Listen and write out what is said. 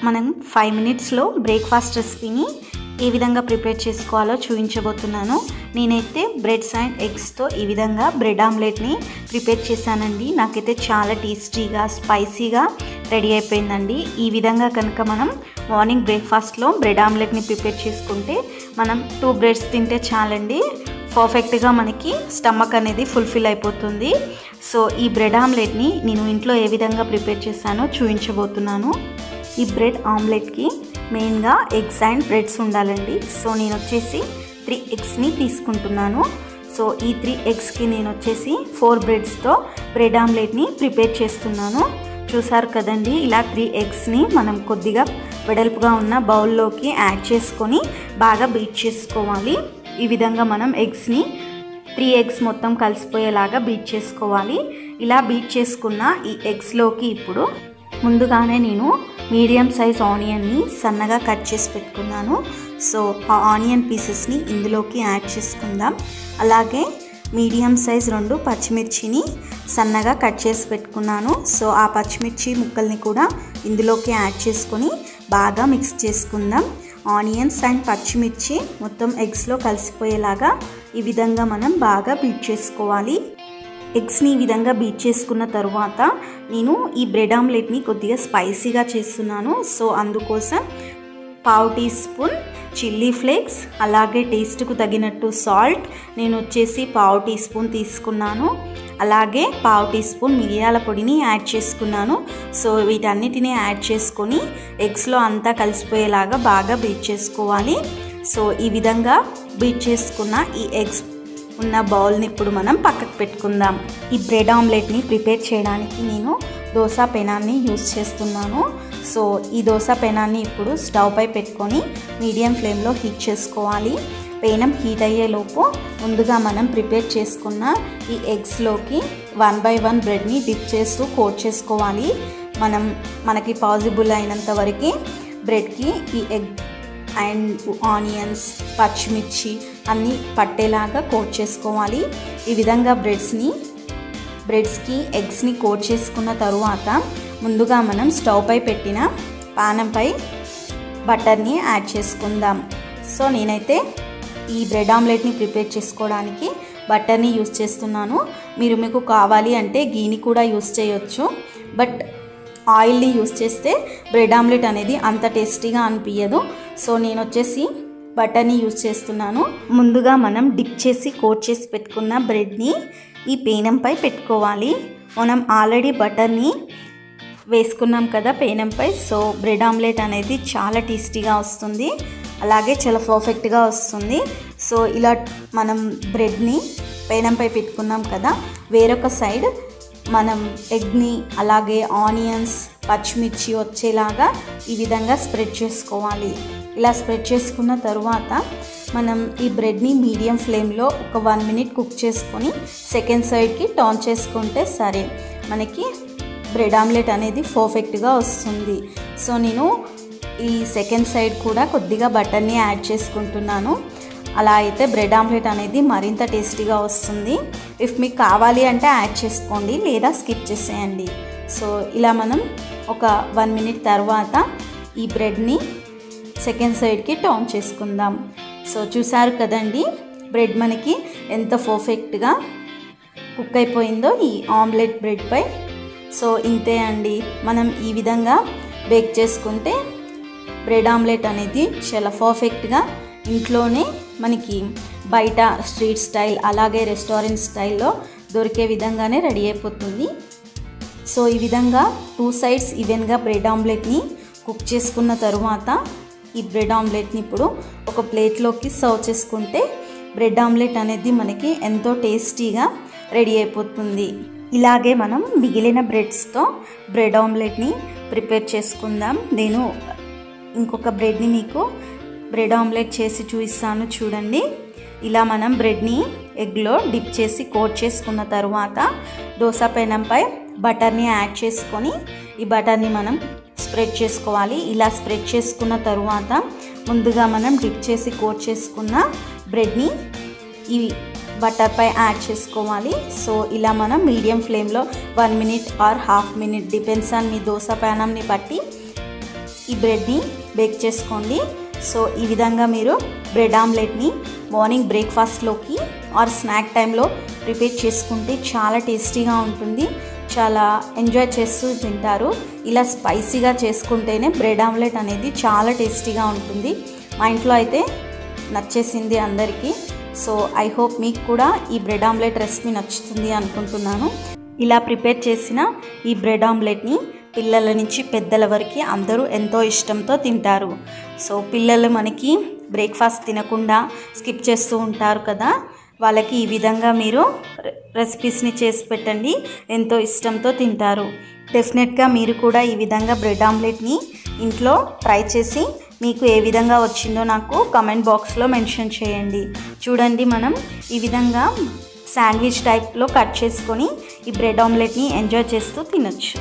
మనం 5 మినిట్స్లో బ్రేక్ఫాస్ట్ రెసిపీని ఏ విధంగా ప్రిపేర్ చేసుకోవాలో చూపించబోతున్నాను. నేనైతే బ్రెడ్స్ అండ్ ఎగ్స్తో ఈ విధంగా బ్రెడ్ ఆమ్లెట్ని ప్రిపేర్ చేశానండి. నాకైతే చాలా టేస్టీగా స్పైసీగా రెడీ అయిపోయిందండి. ఈ విధంగా కనుక మనం మార్నింగ్ బ్రేక్ఫాస్ట్లో బ్రెడ్ ఆమ్లెట్ని ప్రిపేర్ చేసుకుంటే మనం 2 బ్రెడ్స్ తింటే చాలండి, పర్ఫెక్ట్గా మనకి స్టమక్ అనేది ఫుల్ఫిల్ అయిపోతుంది. సో ఈ బ్రెడ్ ఆమ్లెట్ని నేను ఇంట్లో ఏ విధంగా ప్రిపేర్ చేశానో చూపించబోతున్నాను. ఈ బ్రెడ్ ఆమ్లెట్కి మెయిన్గా ఎగ్స్ అండ్ బ్రెడ్స్ ఉండాలండి. సో నేను వచ్చేసి 3 ఎగ్స్ని తీసుకుంటున్నాను. సో ఈ 3 ఎగ్స్కి నేను వచ్చేసి 4 బ్రెడ్స్తో బ్రెడ్ ఆమ్లెట్ని ప్రిపేర్ చేస్తున్నాను. చూసారు కదండి, ఇలా 3 ఎగ్స్ని మనం కొద్దిగా వెడల్పుగా ఉన్న బౌల్లోకి యాడ్ చేసుకొని బాగా బీట్ చేసుకోవాలి. ఈ విధంగా మనం ఎగ్స్ని 3 ఎగ్స్ మొత్తం కలిసిపోయేలాగా బీట్ చేసుకోవాలి. ఇలా బీట్ చేసుకున్న ఈ ఎగ్స్లోకి ఇప్పుడు ముందుగానే నేను మీడియం సైజ్ ఆనియన్ని సన్నగా కట్ చేసి పెట్టుకున్నాను. సో ఆ ఆనియన్ పీసెస్ని ఇందులోకి యాడ్ చేసుకుందాం. అలాగే మీడియం సైజ్ 2 పచ్చిమిర్చిని సన్నగా కట్ చేసి పెట్టుకున్నాను. సో ఆ పచ్చిమిర్చి ముక్కల్ని కూడా ఇందులోకి యాడ్ చేసుకొని బాగా మిక్స్ చేసుకుందాం. ఆనియన్స్ అండ్ పచ్చిమిర్చి మొత్తం ఎగ్స్లో కలిసిపోయేలాగా ఈ విధంగా మనం బాగా బీట్ చేసుకోవాలి. ఎగ్స్ని ఈ విధంగా బీట్ చేసుకున్న తర్వాత నేను ఈ బ్రెడ్ ఆమ్లెట్ని కొద్దిగా స్పైసీగా చేస్తున్నాను. సో అందుకోసం 1/2 టీ స్పూన్ చిల్లీ ఫ్లేక్స్, అలాగే టేస్ట్కు తగినట్టు సాల్ట్ నేను వచ్చేసి 1/2 టీ స్పూన్ తీసుకున్నాను. అలాగే 1/2 టీ స్పూన్ మిరియాల పొడిని యాడ్ చేసుకున్నాను. సో వీటన్నిటిని యాడ్ చేసుకొని ఎగ్స్లో అంతా కలిసిపోయేలాగా బాగా బీట్ చేసుకోవాలి. సో ఈ విధంగా బీట్ చేసుకున్న ఈ ఎగ్స్ ఉన్న బౌల్ని ఇప్పుడు మనం పక్కకు పెట్టుకుందాం. ఈ బ్రెడ్ ఆమ్లెట్ని ప్రిపేర్ చేయడానికి నేను దోస పెనాన్ని యూస్ చేస్తున్నాను. సో ఈ దోస పెనాన్ని ఇప్పుడు స్టవ్ పై పెట్టుకొని మీడియం ఫ్లేమ్లో హీట్ చేసుకోవాలి. పెనం హీట్ అయ్యేలోపు ముందుగా మనం ప్రిపేర్ చేసుకున్న ఈ ఎగ్స్లోకి 1 by 1 బ్రెడ్ని డిప్ చేస్తూ కోట్ చేసుకోవాలి. మనకి పాసిబుల్ అయినంత వరకు బ్రెడ్కి ఈ ఎగ్ అండ్ ఆనియన్స్ పచ్చిమిర్చి అన్నీ పట్టేలాగా కోట్ చేసుకోవాలి. ఈ విధంగా బ్రెడ్స్కి ఎగ్స్ని కోట్ చేసుకున్న తరువాత ముందుగా మనం స్టవ్ పై పెట్టిన పానంపై బటర్ని యాడ్ చేసుకుందాం. సో నేనైతే ఈ బ్రెడ్ ఆమ్లెట్ని ప్రిపేర్ చేసుకోవడానికి బటర్ని యూస్ చేస్తున్నాను. మీకు కావాలి అంటే గీని కూడా యూస్ చేయొచ్చు, బట్ ఆయిల్ని యూస్ చేస్తే బ్రెడ్ ఆమ్లెట్ అనేది అంత టేస్టీగా అనిపించదు. సో నేను వచ్చేసి బటర్ని యూస్ చేస్తున్నాను. ముందుగా మనం డిప్ చేసి కోట్ చేసి పెట్టుకున్న బ్రెడ్ని ఈ పేనంపై పెట్టుకోవాలి. మనం ఆల్రెడీ బటర్ని వేసుకున్నాం కదా పేనంపై. సో బ్రెడ్ ఆమ్లెట్ అనేది చాలా టేస్టీగా వస్తుంది, అలాగే చాలా పర్ఫెక్ట్గా వస్తుంది. సో ఇలా మనం బ్రెడ్ని పేనంపై పెట్టుకున్నాం కదా, వేరొక సైడ్ మనం ఎగ్ని అలాగే ఆనియన్స్ పచ్చిమిర్చి వచ్చేలాగా ఈ విధంగా స్ప్రెడ్ చేసుకోవాలి. ఇలా స్ప్రెడ్ చేసుకున్న తరువాత మనం ఈ బ్రెడ్ని మీడియం ఫ్లేమ్లో ఒక 1 మినిట్ కుక్ చేసుకొని సెకండ్ సైడ్కి టర్న్ చేసుకుంటే సరే, మనకి బ్రెడ్ ఆమ్లెట్ అనేది పర్ఫెక్ట్గా వస్తుంది. సో నేను ఈ సెకండ్ సైడ్ కూడా కొద్దిగా బటర్ని యాడ్ చేసుకుంటున్నాను. అలా అయితే బ్రెడ్ ఆమ్లెట్ అనేది మరింత టేస్టీగా వస్తుంది. ఇఫ్ మీకు కావాలి అంటే యాడ్ చేసుకోండి, లేదా స్కిప్ చేసేయండి. సో ఇలా మనం ఒక 1 మినిట్ తర్వాత ఈ బ్రెడ్ని సెకండ్ సైడ్కి టర్న్ చేసుకుందాం. సో చూసారు కదండి, బ్రెడ్ మనకి ఎంత పర్ఫెక్ట్గా కుక్ అయిపోయిందో ఈ ఆమ్లెట్ బ్రెడ్పై. సో ఇంతే అండి, మనం ఈ విధంగా బేక్ చేసుకుంటే బ్రెడ్ ఆమ్లెట్ అనేది చాలా పర్ఫెక్ట్గా ఇంట్లోనే మనకి బయట స్ట్రీట్ స్టైల్ అలాగే రెస్టారెంట్ స్టైల్లో దొరికే విధంగానే రెడీ అయిపోతుంది. సో ఈ విధంగా 2 సైడ్స్ ఈవెన్గా బ్రెడ్ ఆమ్లెట్ని కుక్ చేసుకున్న తరువాత ఈ బ్రెడ్ ఆమ్లెట్ని ఇప్పుడు ఒక ప్లేట్లోకి సర్వ్ చేసుకుంటే బ్రెడ్ ఆమ్లెట్ అనేది మనకి ఎంతో టేస్టీగా రెడీ అయిపోతుంది. ఇలాగే మనం మిగిలిన బ్రెడ్స్తో బ్రెడ్ ఆమ్లెట్ని ప్రిపేర్ చేసుకుందాం. నేను ఇంకొక బ్రెడ్ని మీకు బ్రెడ్ ఆమ్లెట్ చేసి చూపిస్తాను చూడండి. ఇలా మనం బ్రెడ్ని ఎగ్లో డిప్ చేసి కోట్ చేసుకున్న తరువాత దోస పెనంపై బటర్ని యాడ్ చేసుకొని ఈ బటర్ని మనం స్ప్రెడ్ చేసుకోవాలి. ఇలా స్ప్రెడ్ చేసుకున్న తరువాత ముందుగా మనం డిప్ చేసి కోట్ చేసుకున్న బ్రెడ్ని ఈ బటర్పై యాడ్ చేసుకోవాలి. సో ఇలా మనం మీడియం ఫ్లేమ్లో 1 minute or half minute depends on మీ దోస పెనంని బట్టి ఈ బ్రెడ్ని బేక్ చేసుకోండి. సో ఈ విధంగా మీరు బ్రెడ్ ఆమ్లెట్ని మార్నింగ్ బ్రేక్ఫాస్ట్లోకి ఆర్ స్నాక్ టైంలో ప్రిపేర్ చేసుకుంటే చాలా టేస్టీగా ఉంటుంది. చాలా ఎంజాయ్ చేస్తూ తింటారు. ఇలా స్పైసీగా చేసుకుంటేనే బ్రెడ్ ఆమ్లెట్ అనేది చాలా టేస్టీగా ఉంటుంది. మా ఇంట్లో అయితే నచ్చేసింది అందరికీ. సో ఐ హోప్ మీకు కూడా ఈ బ్రెడ్ ఆమ్లెట్ రెసిపీ నచ్చుతుంది అనుకుంటున్నాను. ఇలా ప్రిపేర్ చేసిన ఈ బ్రెడ్ ఆమ్లెట్ని పిల్లల నుంచి పెద్దల వరకు అందరూ ఎంతో ఇష్టంతో తింటారు. సో పిల్లలు మనకి బ్రేక్ఫాస్ట్ తినకుండా స్కిప్ చేస్తూ ఉంటారు కదా, వాళ్ళకి ఈ విధంగా మీరు రెసిపీస్ని చేసి పెట్టండి, ఎంతో ఇష్టంతో తింటారు. డెఫినెట్గా మీరు కూడా ఈ విధంగా బ్రెడ్ ఆమ్లెట్ని ఇంట్లో ట్రై చేసి మీకు ఏ విధంగా వచ్చిందో నాకు కామెంట్ బాక్స్లో మెన్షన్ చేయండి. చూడండి, మనం ఈ విధంగా శాండ్విచ్ టైప్లో కట్ చేసుకొని ఈ బ్రెడ్ ఆమ్లెట్ని ఎంజాయ్ చేస్తూ తినొచ్చు.